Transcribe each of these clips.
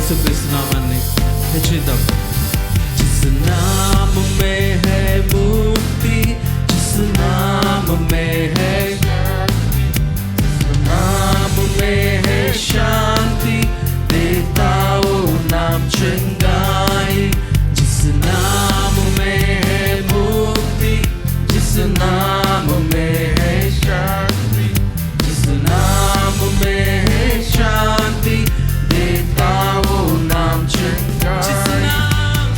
యేసుక్రీస్తు నామాన్ని హెచ్చిద్దాం. जिस नाम में है मुक्ति, जिस नाम में है, नाम में है शांति, देता वो नाम चंगाई. जिस नाम में है मुक्ति, जिस नाम में है शांति, जिस नाम में है शांति, देता वो नाम चंगाई.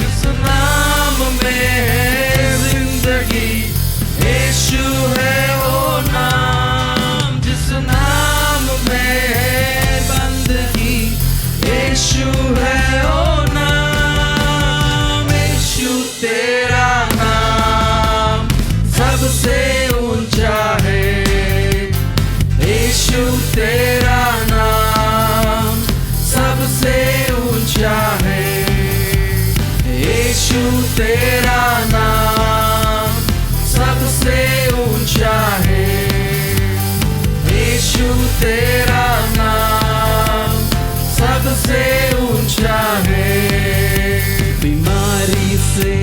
जिस नाम में है जिंदगी, यीशु है वो नाम. जिस नाम में है बंदगी, यीशु है वो नाम. यीशु तेरा नाम सबसे ऊंचा है. यीशु तेरा नाम सबसे ऊंचा है. यीशु तेरा नाम सबसे ऊंचा है. यीशु तेरा नाम सबसे ऊंचा है. बीमारी से,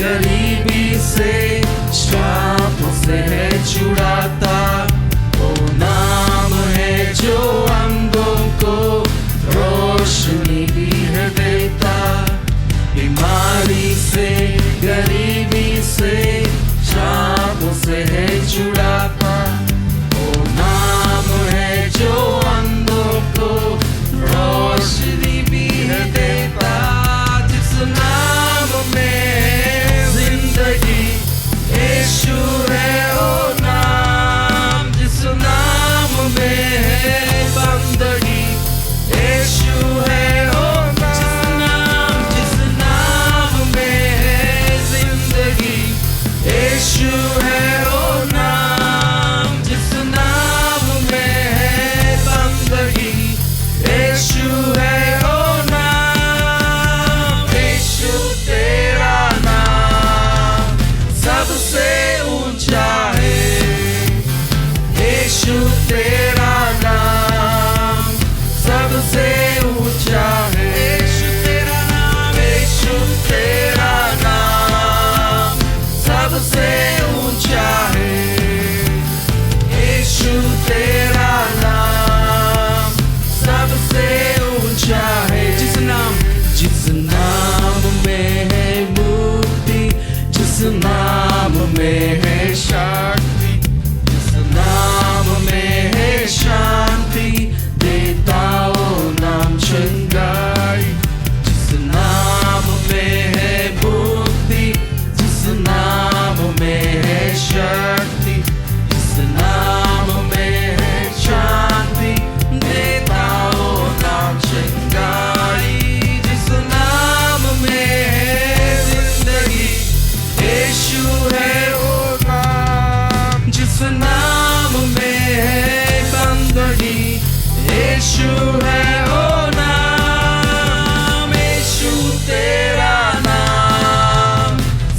गरीबी से, श्रापों से है छुड़ाता. वो नाम है जो अंधों को रोशनी भी है देता. बीमारी से, गरीबी से, श्रापों से है छुड़ाता. वो नाम है जो अंधों को रोशनी भी है देता. जिस नाम में जिंदगी, यीशु है वो नाम. जिस नाम में है बंदगी, यीशु है वो नाम. जिस नाम में है जिंदगी, यीशु है वो नाम. जिस नाम में है बंदगी, यीशु है वो नाम. यीशु तेरा नाम सबसे ऊंचा है. यीशु तेरा नाम सबसे ऊंचा है. यीशु तेरा नाम, यीशु तेरा नाम सबसे ऊंचा है. यीशु तेरा नाम सबसे ऊंचा है. जिस नाम में है मुक्ति, जिस नाम में है शांति, जिस नाम में है शांति, देता वो नाम चंगाई. जिस नाम में है मुक्ति, जिस नाम में है शांति, जिस नाम में है शांति, देता वो नाम चंगाई. जिस नाम में है जिंदगी, यीशु है वो नाम. जिस नाम में है बंदगी, यीशु है वो नाम. यीशु तेरा नाम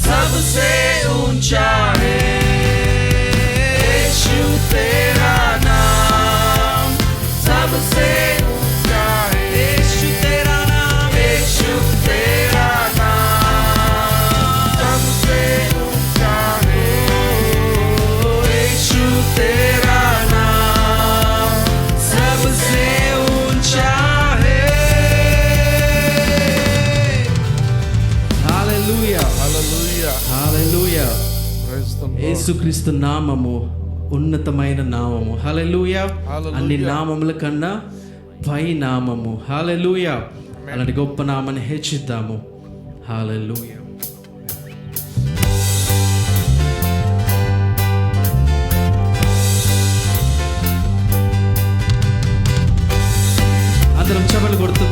सबसे ऊंचा है. यीशु तेरा नाम सबसे ऊंचा है. यीशु तेरा नाम, यीशु तेरा नाम सबसे ऊंचा है. यीशु तेरा नाम सबसे ऊंचा है. హల్లెలూయా, Hallelujah. Hallelujah. Praise the Lord. యేసుక్రీస్తు నామము ఉన్నతమైన నామము. హల్లెలూయా. హల్లెలూయా. అన్ని నామముల కన్నా పై నామము. హల్లెలూయా. అలాంటి గొప్ప నామాన్ని హెచ్చిద్దాము. హల్లెలూయా. అందరం చప్పట్లు కొడుతూ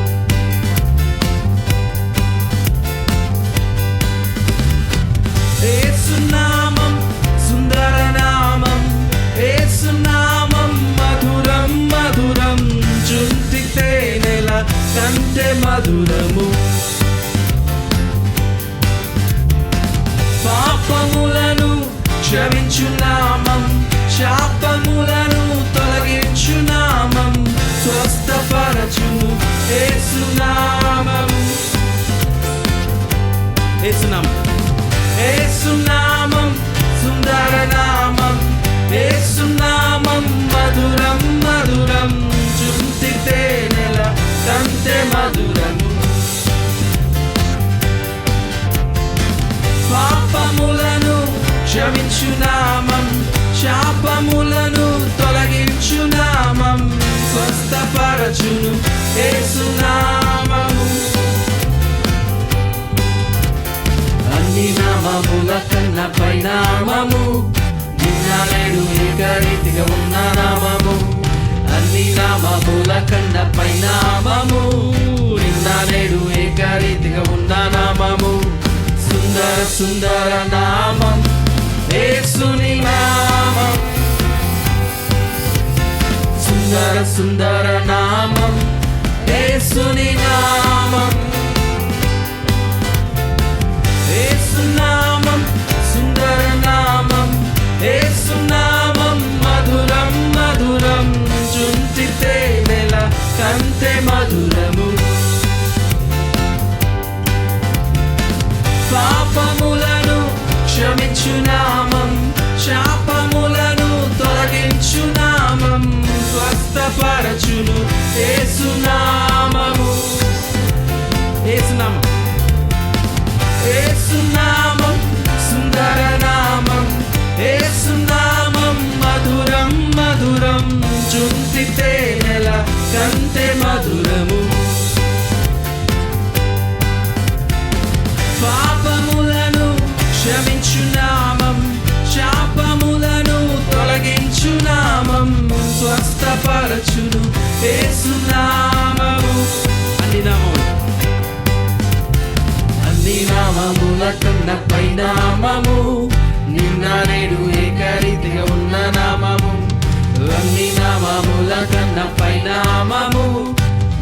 యేసు నామం సుందర నామం, యేసు నామం మధురం మధురం, జుంటి తేనెల కంటే మధురము. పాపములను క్షమించు నామం, శాపములను తొలగించు నామం, స్వస్థపరచును యేసు నామం. యేసునామం, యేసునామం సుందర నామం, యేసునామం మధురం మధురం, జుంటి తేనెల కంటే మధురము. పాపములను క్షమించు నామం, శాపములను తొలగించు నామం, స్వస్థపరచును యేసునామము. అన్ని నామముల కన్నా పైనామము, నిన్న నేడు ఏకరీతిగా ఉన్న నామము. అన్ని నామముల కన్నా పైనామము, నిన్న నేడు ఏకరీతిగా ఉన్న నామము. సుందర సుందర నామం యేసుని నామం, సుందర సుందర నామం యేసుని నామం. యేసునామం సుందర నామం, యేసునామం మధురం మధురం, జుంటి తేనెల కంటే మధురము. పాపములను క్షమించు నామం, శాపములను తొలగించు నామం, స్వస్థపరచును యేసునామము. యేసునామం, యేసునామం సుందర నామం, యేసునామం మధురం మధురం, జుంటి తేనెల కంటే మధురము. పాపములను క్షమించు నామం, శాపములను తొలగించు నామం, స్వస్థపరచును యేసునామము. అన్ని నామములు, అన్ని నామముల కన్నా పైనామము, నిన్న నేడు ఏకరీతిగా ఉన్న నామము. అన్ని నామముల కన్నా పైనామము,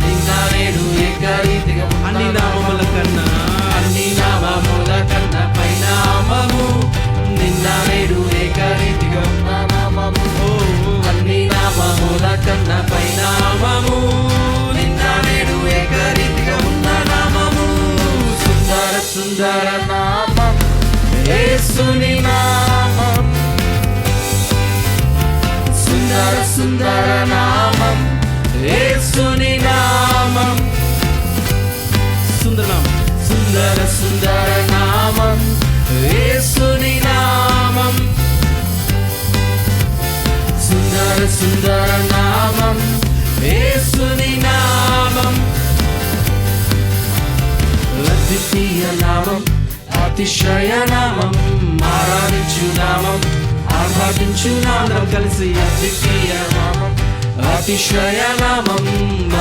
నిన్న నేడు ఏకరీతిగా అన్ని నామముల కన్నా, అన్ని నామముల కన్నా పైనామము, నిన్న నేడు ఏకరీతిగా ఉన్న నామము. అన్ని నామముల కన్నా పైనామము, నిన్న నేడు ఏకరీతిగా ఉన్న నామము. సుందర సుందర నామం యేసుని నామం, సుందర సుందర నామం యేసుని నామం. సుందర నామం, సుందర సుందర నామం యేసుని నామం, సుందర సుందర నామం యేసుని నామం. అద్వితీయ నామం, అతిశయ నామం, ఆరాధించు నామం, ఆరాధించు నామం కలిసి. అద్వితీయ నామం, అతిశయ నామం,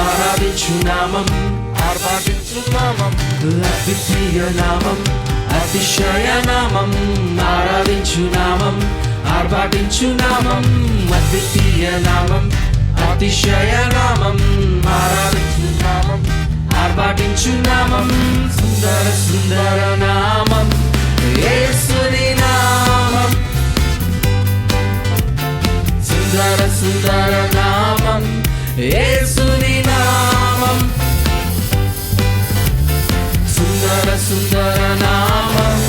ఆరాధించు నామం, ఆరాధించు నామం. అద్వితీయ నామం, అతిశయ నామం, ఆరాధించు నామం, ఆర్భాటించు నామం. అద్వితీయ నామం, అతిశయ నామం, ఆరాధించు నామం, ఆర్భాటించు నామం. సుందర సుందర నామం యేసుని నామం, సుందర సుందర నామం యేసుని నామం, సుందర సుందర నామం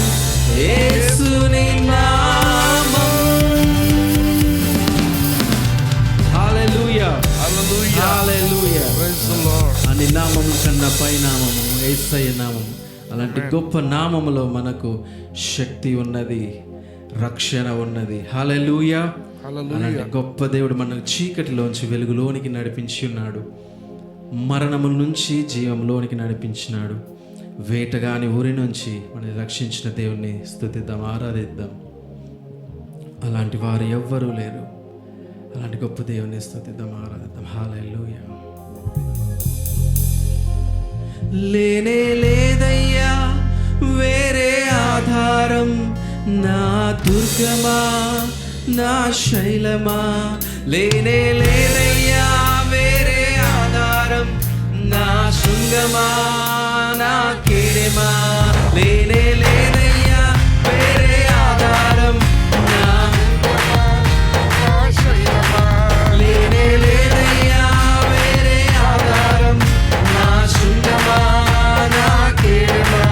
యేసుని నామం. హల్లెలూయా, Hallelujah. Hallelujah. Praise the Lord. అన్ని నామముల కన్నా పై నామము యేసయ్య నామము. అలాంటి గొప్ప నామములో మనకు శక్తి ఉన్నది, రక్షణ ఉన్నది. హల్లెలూయా. అలాంటి గొప్ప దేవుడు మనకు చీకటిలోంచి వెలుగులోనికి నడిపించి ఉన్నాడు, మరణముల నుంచి జీవంలోనికి నడిపించినాడు. వేటగాని ఊరి నుంచి మనల్ని రక్షించిన దేవుణ్ణి స్తుతిద్దాం, ఆరాధిద్దాం. అలాంటి వారు ఎవ్వరూ లేరు. అలాంటి గొప్ప దేవుని స్తుతిద్దాం, ఆరాధిద్దాం. హల్లెలూయా. లేనే లేదయ్యా వేరే ఆధారం, నా దుర్గమా నా శైలమా. లేనే లేదయ్యా వేరే ఆధారం, నా శృంగమా నా కేడమా. లేనే లేదయ్యా వేరే ఆధారం, నా లేనే లేదయ్యా వేరే ఆధారం, నా శృంగమా నా కేడమా.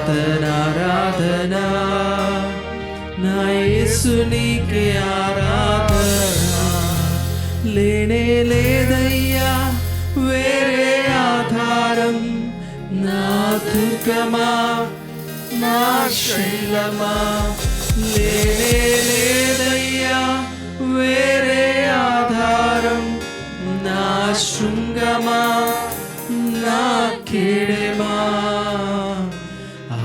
ఆరాధన నా యేసు నీకే ఆరాధన. లేనే లేదయ్యా వేరే ఆధారం, నా దుర్గమా నా శైలమా. లేనే లేదయ్యా వేరే ఆధారం, నా శృంగమా నా కేడమా.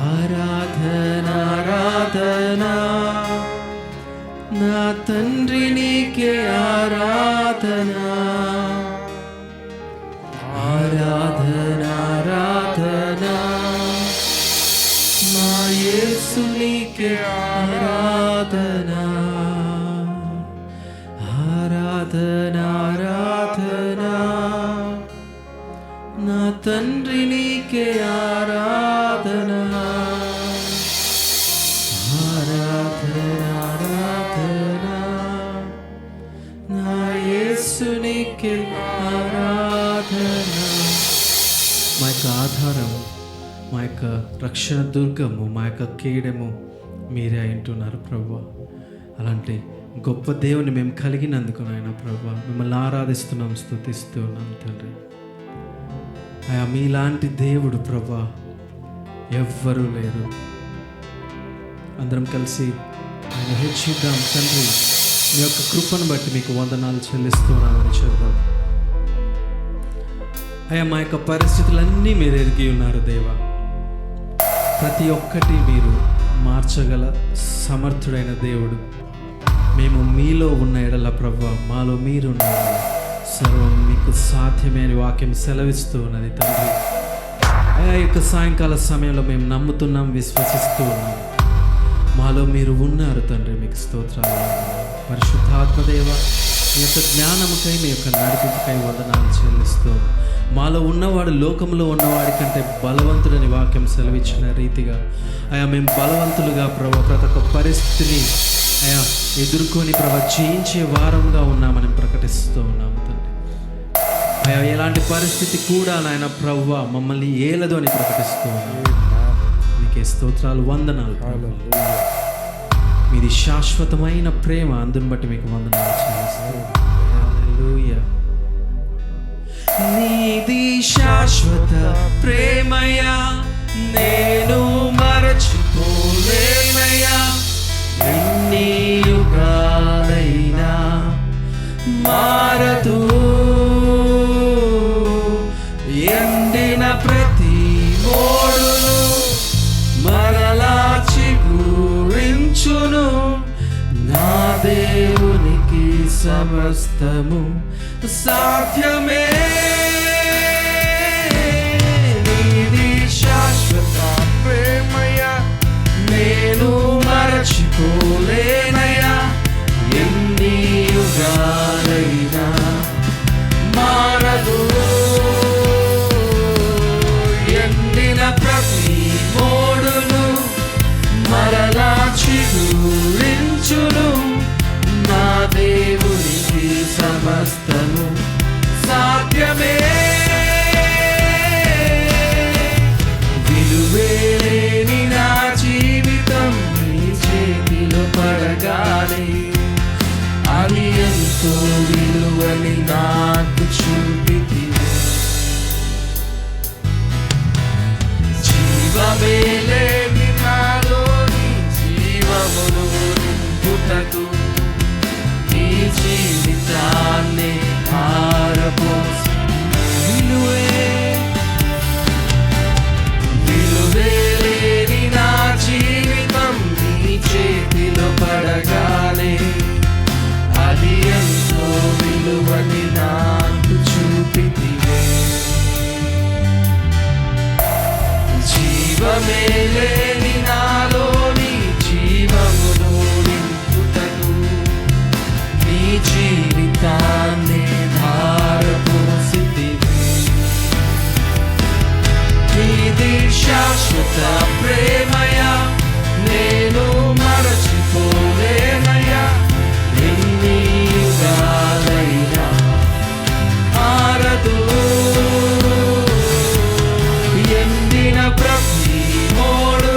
ఆరాధన ఆరాధన నా తండ్రి నీకే ఆరాధన. ఆరాధన ఆరాధన నా యేసు నీకే ఆరాధన. ఆరాధన ఆరాధన నా తండ్రి నీకే ఆరాధన. ఆరాధన ఆరాధన నా యేసు నీకే ఆరాధన. మా యొక్క ఆధారము, మా యొక్క రక్షణ దుర్గము, మా యొక్క కీడము మీరే అంటున్నారు ప్రభు. అలాంటి గొప్ప దేవుని మేము కలిగినందుకు నాయన ప్రభు మిమ్మల్ని ఆరాధిస్తున్నాం, స్తుతిస్తున్నాం తండ్రి. అయ్యా మీలాంటి దేవుడు ప్రభా ఎవ్వరూ లేరు. అందరం కలిసి ఆయన హెచ్చిద్దాం తండ్రి. మీ యొక్క కృపను బట్టి మీకు వందనాలు చెల్లిస్తున్నామని చెప్దాం. అయ్యా మా యొక్క పరిస్థితులన్నీ మీరు ఎరిగి ఉన్నారు దేవా. ప్రతి ఒక్కటి మీరు మార్చగల సమర్థుడైన దేవుడు. మేము మీలో ఉన్న ఎడల ప్రభు మాలో మీరున్నారు, సర్వం మీకు సాధ్యమే అని వాక్యం సెలవిస్తూ ఉన్నది తండ్రి. ఆ యొక్క సాయంకాల సమయంలో మేము నమ్ముతున్నాం, విశ్వసిస్తూ ఉన్నాం. మాలో మీరు ఉన్నారు తండ్రి, మీకు స్తోత్రాలు. పరిశుద్ధాత్మదేవ మీ యొక్క జ్ఞానముకై మీ యొక్క నడిపింపుకై వందనాలు చెల్లిస్తూ, మాలో ఉన్నవాడు లోకంలో ఉన్నవాడి కంటే బలవంతుడని వాక్యం సెలవిచ్చిన రీతిగా అయా మేము బలవంతులుగా ప్రభు ప్రతి ఒక్క పరిస్థితిని అయా ఎదుర్కొని జయించే వారంగా ఉన్నామని ప్రకటిస్తూ ఉన్నాము తండ్రి. అయా ఎలాంటి పరిస్థితి కూడా నాయన ప్రభువా మమ్మల్ని ఏలదు అని ప్రకటిస్తూ ఉన్నాము. మీకే స్తోత్రాలు, వందనాలు. మీది శాశ్వతమైన ప్రేమ, అందుని బట్టి మీకు వందనాలు చెల్లిస్తాము. హల్లెలూయా. నీది శాశ్వత ప్రేమయా, నేను మరచిపోలేనయా. ఎన్ని యుగాలైనా మారదు, ఎండిన ప్రతి మోడును మరలా చిగురించును. నా దేవునికి సమస్తము సాధ్యమే. నీది శాశ్వత ప్రేమయా, నేను మరచిపోలేనయా. ఎన్ని యుగాలైనా మారదు, ఎండిన ప్రతి మోడును మరలా చిగురించును. నా దేవునికి సమస్తము సాధ్యమే. విలువేలేని నా జీవితం నీ చేతిలో పడగానే అది ఎంతో విలువని నాకు చూపితివే. జీవమే లేని నాలోని జీవమును నింపుటకు నీ జీవితాన్ని పారపోసి విలువేలేని నా జీవితం నీ చేతిలో పడగానే అది ఎంతో విలువని నాకు చూపితివే. జీవమే లేని నాలోని జీవమును నింపుటకు నీ జీవితాన్ని ధారపోసితివే. నీది శాశ్వత ప్రేమయా, నేను మరచిపోలేనయా. ఎన్ని యుగాలైనా మారదు, ఎండిన ప్రతి మోడు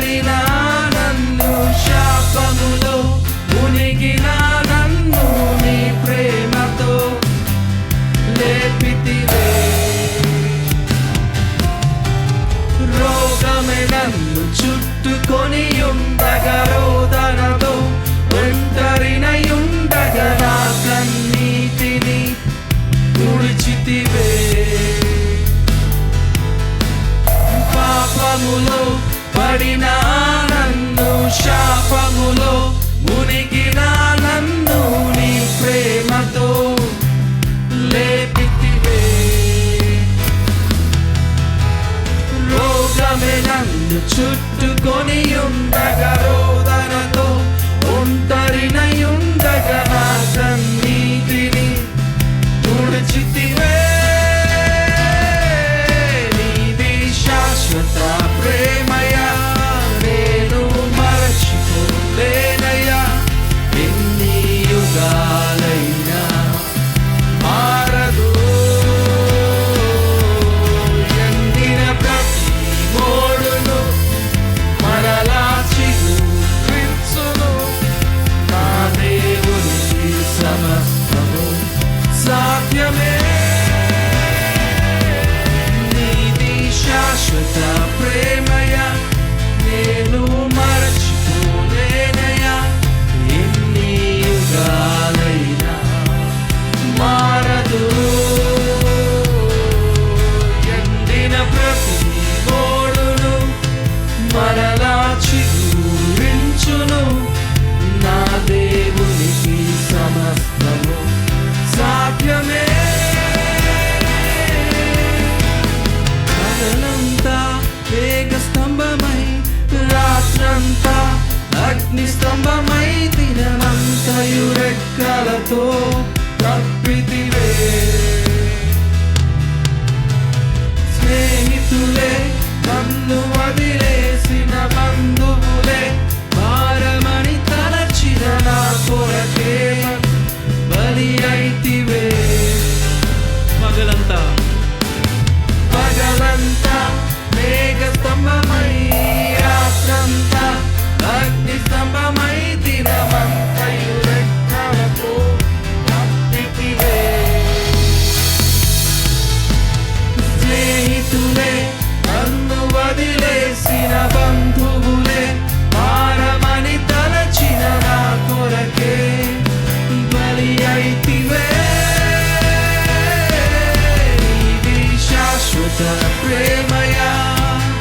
పడిన నన్ను శాపములో మునిగిన నన్ను నీ ప్రేమతో లేపితివే. రోగమే నన్ను చుట్టుకొని ఉండగా రోదనతో ఒంటరినయుండగా నా కన్నీటిని తుడిచితివే. పాపములో పడిన నన్ను శాపములో మునిగిన నన్ను నీ ప్రేమతో లేపితివే. రోగమే నన్ను చుట్టుకొని ఉండగా రోదనతో ఒంటరినయుండగా నా కన్నీటిని తుడిచితివే. నీది శాశ్వత ప్రేమయా నేను మరచిపోలేనయ్యా. ఎన్ని యుగాలైనా మారదు. ఎండిన ప్రతి మోడును మరలా చిగురించును. నా దేవునికి సమస్తము సాధ్యమే. నీది శాశ్వత ప్రేమయా నేను మరచిపోలేనయ్యా. ఎన్ని యుగాలైనా మారదు. ఎండిన ప్రతి మోడును మరలా చిగురించును. నా దేవునికి సమస్తము సాధ్యమే. పగలంతా మేఘ స్తంభమై రాత్రంతా అగ్ని స్తంభమై దినమంతయు రెక్కలతో కప్పితివే. స్నేహితులే నన్ను వదిలేసిన బంధువులే భారమని తలచిన నా కొరకే బలి అయితివే. పగలంతా మేఘ స్తంభమై రాత్రంతా అగ్ని స్తంభమై దినమంతయు రెక్కలతో కప్పితివే. స్నేహితులే నన్ను వదిలేసిన బంధువులే భారమని తలచిన నా కొరకే బలి అయితివే. నీది శాశ్వత ప్రేమయా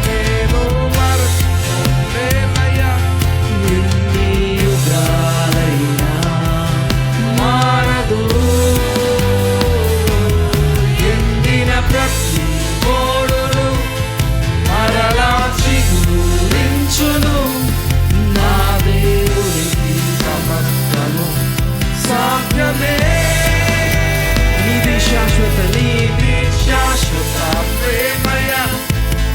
నేను మరచిపోలేనయ్యా. ఎన్ని యుగాలైనా మారదు. ఎండిన ప్రతి మోడును మరలా చిగురించును. నా దేవునికి సమస్తము సాధ్యమే. నీది శాశ్వత ప్రేమయా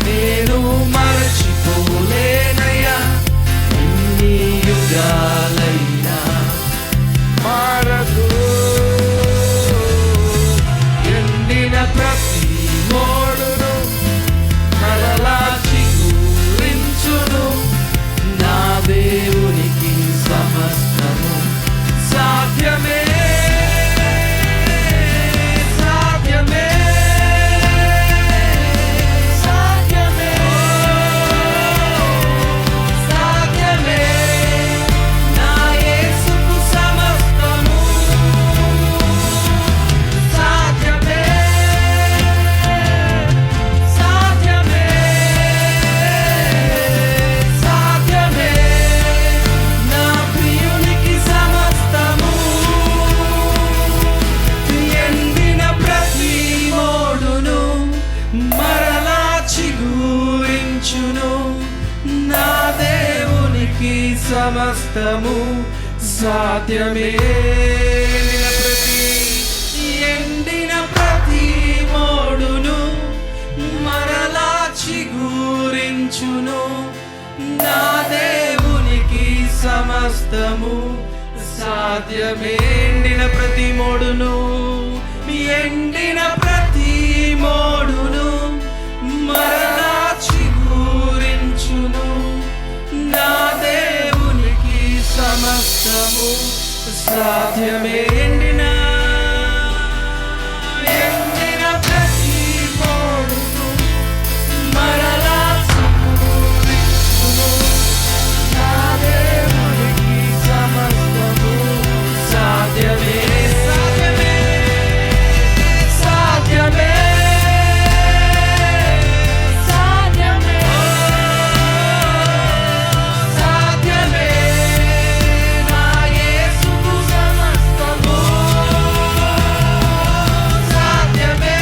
నేను మరచిపోలేనయ్యా. ఎన్ని యుగాలైనా మారదు. ఎండిన ప్రతి మోడును మరలా చిగురించును. నా దేవునికి సమస్తము సాధ్యమే. సాధ్యమే. సాధ్యమే. సాధ్యమే. నా యేసుకు సమస్తము సాధ్యమే. సాధ్యమే. సాధ్యమే. నా ప్రియునికి సమస్తము. ఎండిన ప్రతి మోడును మరలా చిగురించును. నా దేవునికి సమస్తము సాధ్యమే. ఎండిన ప్రతి మోడును మరలా చిగురించును. నా దేవునికి సమస్తము సాధ్యమే. ఎండిన ప్రతి మోడును ఎండిన ప్రతి మోడును మరలా చిగురించును. సాధ్యమే ఎండిన ప్రతి మోడును మరలా చిగురించును. నా దేవునికి సమస్తము సాధ్యమే సాధ్యమే సాధ్యమే సాధ్యమే సాధ్యమే నా యేసుకు సమస్తము సాధ్యమే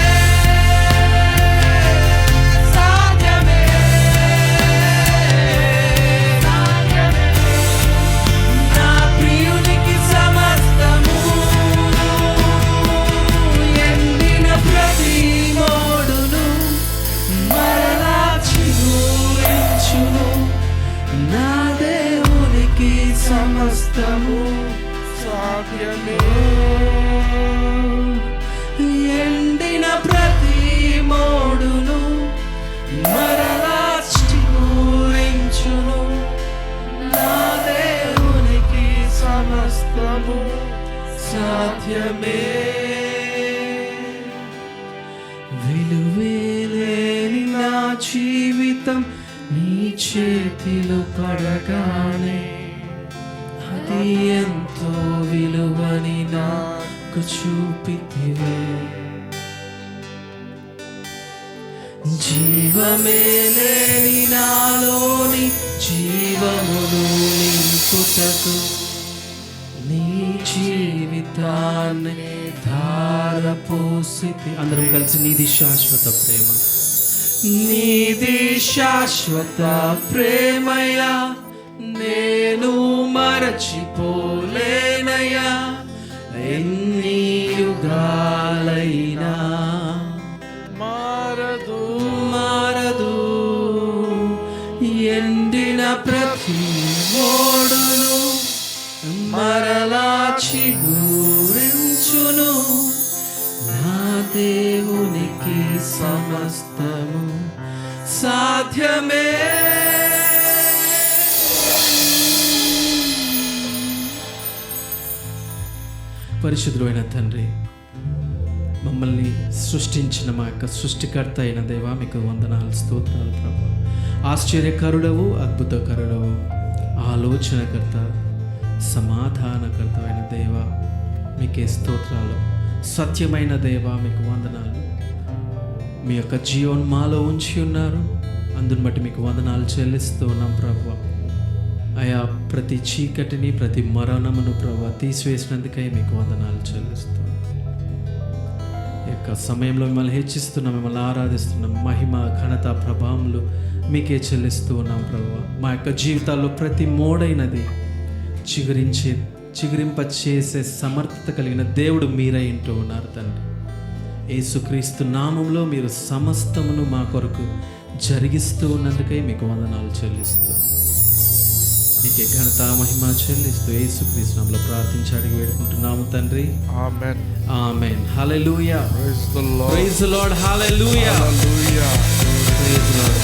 సాధ్యమే సాధ్యమే నా ప్రియునికి సమస్తము ఎండిన ప్రతి మోడును మరలా చిగురించును. నా దేవునికి సమస్తము సాధ్యమే ఎండిన ప్రతి మోడును మరలా చిగురించును. నా దేవునికి సమస్తము సాధ్యమే. విలువేలేని నా జీవితం నీ చేతిలో పడగానే అది ఎంతో విలువని నాకు చూపితివే. జీవమే లేని నాలోని జీవమును నింపుటకు నీ జీవితాన్ని ధారపోసితి. అందరం కలిసి నీది శాశ్వత ప్రేమ, నీది శాశ్వత ప్రేమయా, నేను మరచిపోలేనయ్యా. ఎన్ని యుగాలైనా మారదు మారదు. ఎండిన ప్రతి మోడును మరలా చిగురించును. నా దేవునికి సమస్తము సాధ్యమే. పరిశుద్ధుడైన తండ్రి, మమ్మల్ని సృష్టించిన మా యొక్క సృష్టికర్త అయిన దేవా మీకు వందనాలు, స్తోత్రాలు ప్రభు. ఆశ్చర్యకరుడవు, అద్భుతకరుడవు, ఆలోచనకర్త, సమాధానకర్త అయిన దేవా మీకే స్తోత్రాలు. సత్యమైన దేవా మీకు వందనాలు. మీ యొక్క జీవన్ మాలో ఉంచి ఉన్నారు, అందుని బట్టి మీకు వందనాలు చెల్లిస్తూ ఉన్నాం ప్రభు. అయా ప్రతి చీకటిని, ప్రతి మరణమును ప్రభు తీసివేసినందుకై మీకు వందనాలు చెల్లిస్తూ ఈ యొక్క సమయంలో మిమ్మల్ని హెచ్చిస్తున్నాం, మిమ్మల్ని ఆరాధిస్తున్నాం. మహిమ, ఘనత, ప్రభావములు మీకే చెల్లిస్తూ ఉన్నాం ప్రభు. మా యొక్క జీవితాల్లో ప్రతి మోడైనది చిగురింప చేసే సమర్థత కలిగిన దేవుడు మీరై ఉంటూ ఉన్నారు తండ్రి. యేసుక్రీస్తు నామంలో మీరు సమస్తమును మా కొరకు జరిగిస్తూ ఉన్నందుకై మీకు వందనాలు చెల్లిస్తూ మీకే ఘనత, మహిమ చెల్లిస్తూ యేసుక్రీస్తు నామములో ప్రార్థించి అడిగి వేడుకుంటున్నాము తండ్రి. Amen amen. Hallelujah. Praise the Lord. Praise the Lord. Hallelujah. Hallelujah. Praise the lord.